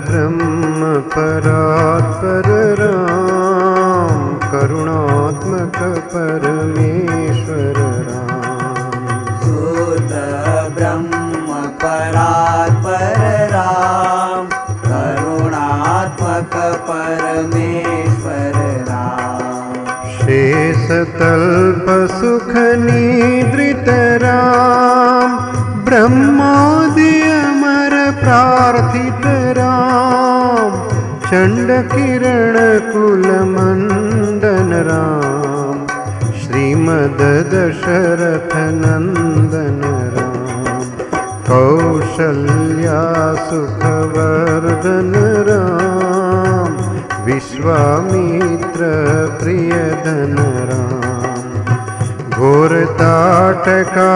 ब्रह्म परात्पर राम, करुणात्मक परमेश्वर राम। शुद्ध ब्रह्म परात्पर राम, करुणात्मक परमेश्वर राम। शेष तल्प सुख निद्रित राम, ब्रह्मादि अमर प्रार्थित राम। चंड किरण कुल मंदन राम, श्रीमद दशरथ नंदन राम। कौशल्या सुखवर्धन राम, विश्वामित्र प्रियधन राम। घोर ताटका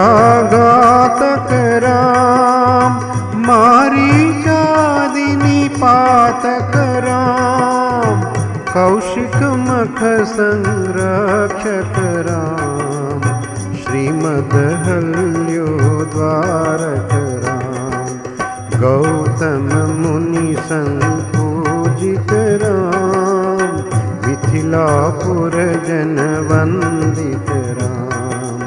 घातक राम, मारीचादिनी पातक राम। कौशिक मख संरक्षक राम, श्रीमदहल्योद्वारक राम। गौतम मुनि संपूजित राम, मिथिलापुर जन वंदित राम।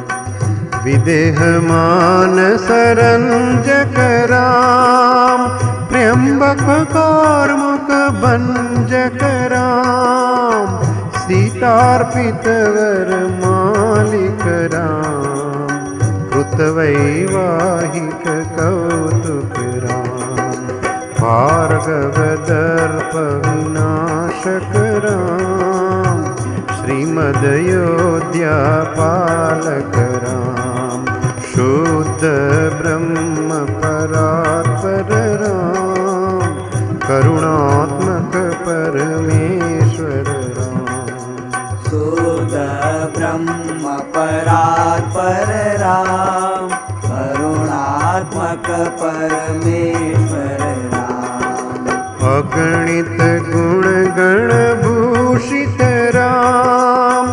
विदेहमान सरंजक राम, त्र्यंबक कार्मुक भंजक राम। सीतार्पित वर मालिक राम, कृतवैवाहिक कौतुक राम। भार्गव दर्प विनाशक राम, श्रीमदयोध्या पालक राम। शुद्ध ब्रह्म परात्पर राम, करुणात्मक परमेश्वर राम। शुद्ध ब्रह्म परात्पर राम, करुणात्मक परमेश्वर राम। अगणित गुण गण भूषित राम,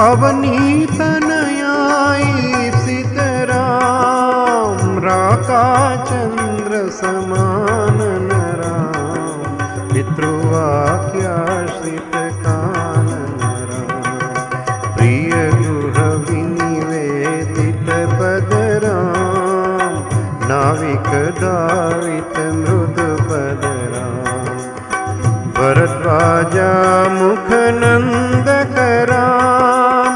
अवनीतनयाईप्सित राम। राका चंद्र समानन राम, पितृवाक्याश्रित कानन राम। प्रिय गुह विनिवेदित पद राम, नाविक दावित मृदु पद राम। भरद्वाजा मुख नंदक राम,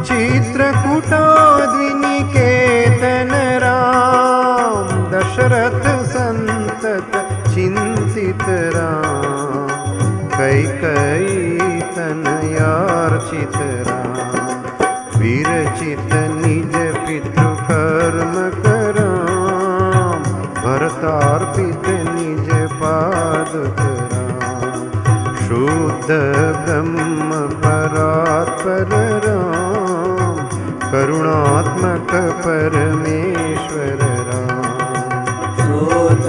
चित्रकूटाद्विनिकेतन राम। दशरथ संतत चिंतित राम, कैकेयी तनयार्चित राम। विरचित निज पितृकर्म राम, भरतार्पित निज पादुक राम। शुद्ध ब्रह्म परात्पर राम, करुणात्मक परमेश्वर राम। शुद्ध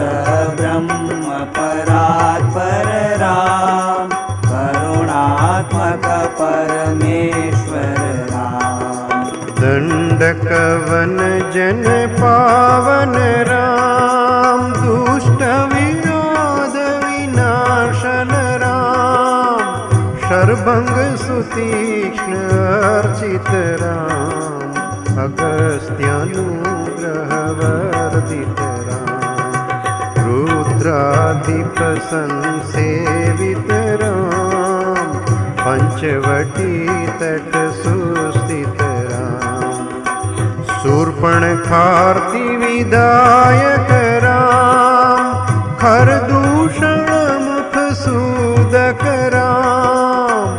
ब्रह्म परात्पर राम, करुणात्मक परमेश्वर राम। दंडकवन जन पावन राम, दुष्ट विरोध विनाशन राम। शर्भंग सुतीक्ष्ण अर्चित राम, अगस्त्यानुग्रह वर्धित राम। रुद्राधिप संसेवित राम, पंचवटी तट सुस्थित राम। शूर्पणखार्ति विदायक राम, खरदूषण मुख सूदक राम,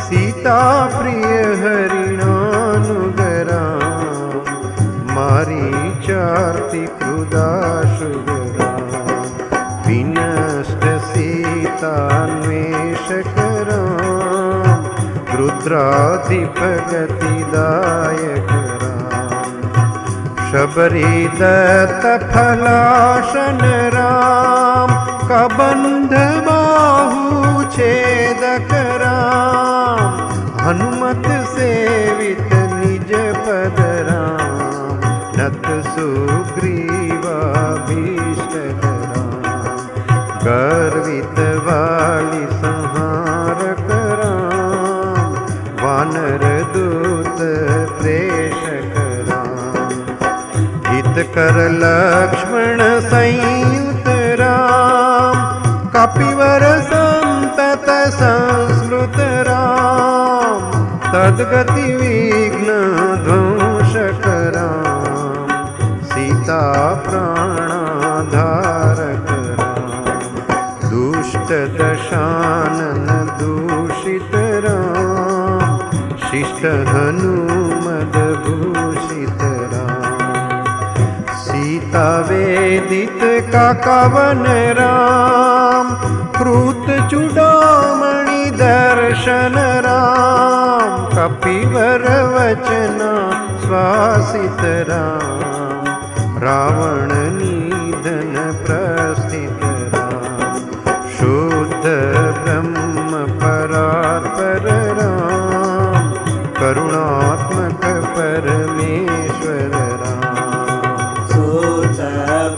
सीता प्रिय हरिणानुगरा, मारीचार्ति क्रुदाशुगरा, विनष्ट सीतान्वेषकरा, रुद्राधिपगतिदायकरा, शबरी दत्त फलाशन राम, कबंध बाहु छेदक राम, हनुमत सेवित निज पद राम, नत सुग्रीवाभीष्टक राम, गर्वित वाली संहारक राम, वानर दूत प्रेषक राम, हित कर लक्ष्मण संयुत राम, कपिवर संतत संस्मृत राम, तद्गति विघ्न ध्वंसक राम, सीता प्राणाधारक राम, दुष्ट दशानन दूषित राम, शिष्ट हनुमद भूषित राम, सीता वेदित काकवन राम, क्रूत चूड़ामणि दर्शन राम, कपिवर वचना स्वासित राम, रावण निधन प्रस्थित राम, शुद्ध ब्रह्म परात्पर राम, करुणात्मक परमेश्वर राम, शुद्ध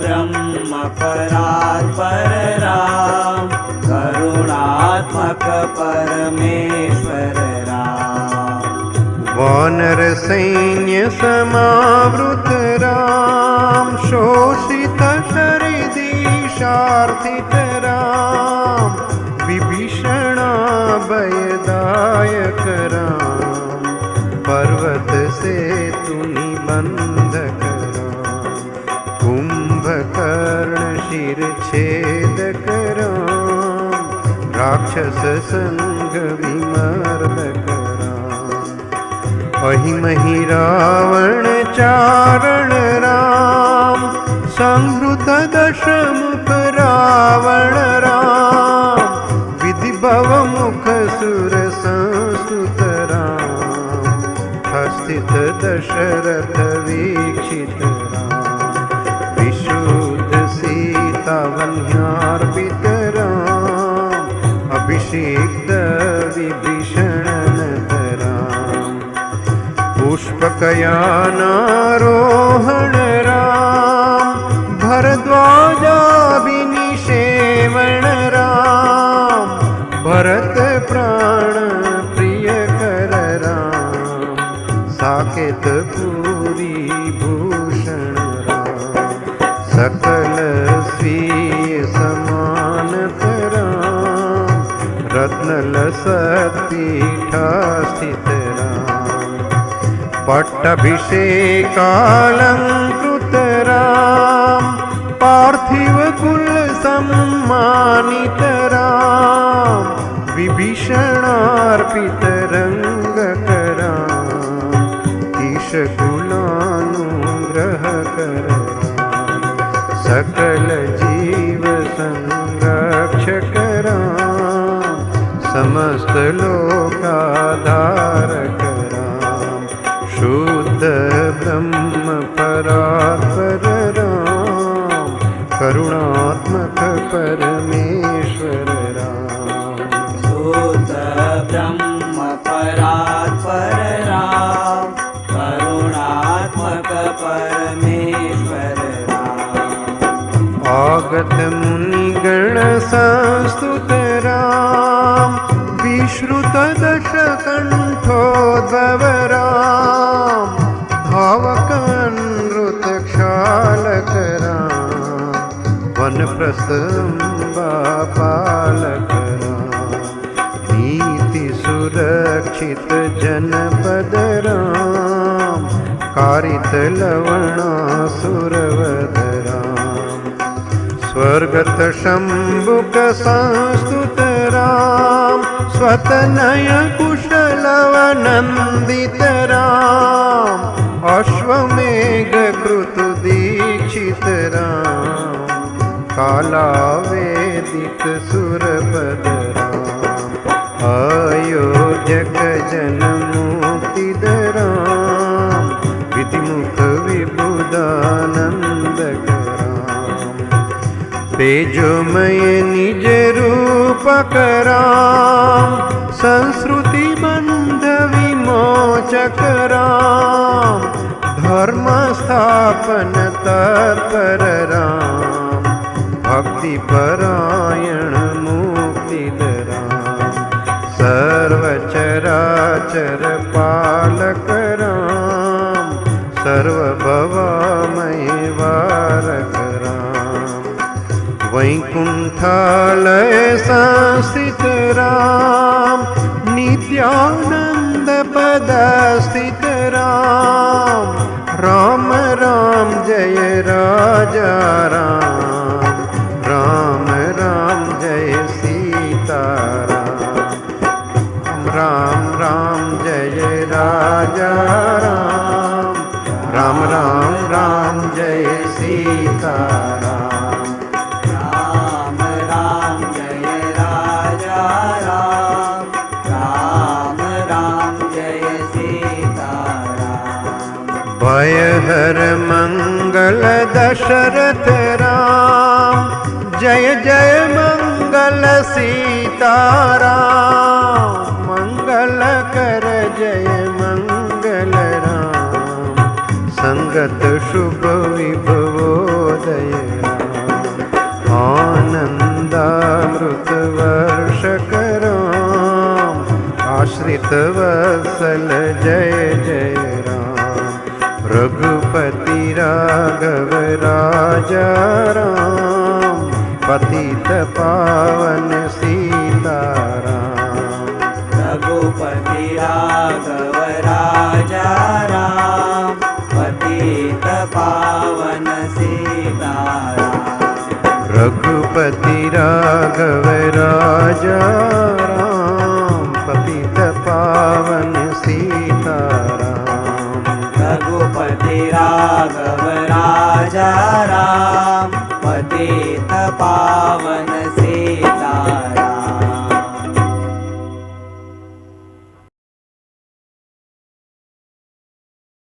ब्रह्म परात्पर राम, करुणात्मक परमेश्वर राम, वानर सैन्य समावृत राम, शोषित शरिदिशार्थित राम, विभीषणा भयदायक राम, पर्वत सेतु निबंधक राम, कुंभकर्ण शिरछेदक राम, राक्षस संग विमर्दक राम, अहिमहि रावण चारण राम, संहृत दशमुख रावण राम, विधि भव मुख सुर संस्तुत राम, हस्तित दशरथ वीक्षित राम, विशुद्ध सीता वन्यार्पित राम, अभिषिक्त विभीषण राम, पुष्पकयानारोहण राम, भरद्वाजाभिनिषेवण राम, भरत प्राण प्रिय कर राम, साकेत पूरी भूषण राम, सकल स्वीय समानत राम, रत्नलसत्पीठास्थित राम, पट्टाभिषेकालंकृत राम, पार्थिव कुल सम्मानित राम, विभीषणार्पित रंगक राम, ईशकुलानुग्रहकर राम, सकल जीव संरक्षक राम, समस्त लोकाधारक राम, शुद्ध ब्रह्म परात्पर राम, करुणात्मक परमेश्वर राम, शुद्ध ब्रह्म परात्पर राम, करुणात्मक परमेश्वर राम, आगत मुनिगण संस्तुत राम, विश्रुत दशकंठोद्भव राम, भावकनृत क्षालक राम, वनप्रसंबा पालक राम, नीति सुरक्षित जनपद राम, कारित लवणासुरवध राम, स्वर्गत शंभुक संस्तुत राम, स्वतनय कुशलवनन्दित राम, अश्वमेघ कृतु दीक्षित राम, कालावेदित सुरपद राम, अयोध्यक जन मुक्तिद राम, विधिमुख विबुधानंदक राम, तेजोमय निज रूपक राम, संस्कृति बंध विमोचक राम, धर्म स्थापन तत्पर राम, भक्ति परायण मुक्तिद राम, सर्व चराचर पालक राम, सर्व भवामय वारक राम, वैकुंठालय संस्थित राम, नित्यानंद पद स्थित राम, राम राम जय राजा राम, राम राम जय सीता राम, राम राम जय राजा राम, राम राम राम जय सीता राम, राम राम जय राजा राम, राम राम जय सीता राम, भयहर मंगल दशरथ राम, जय जय मंगल सीताराम, मंगल कर जय मंगल राम, संगत शुभ विभवोदय राम, आनंदामृत वर्षक राम, आश्रित वत्सल जय जय राम, रघुपति राघव राजा राम, पतित पावन सीताराम, रघुपति राघव राजा राम, पतित पावन सीताराम, रघुपति राघव राजा राम, पतित पावन सीताराम, रघुपति राघव राजा राम,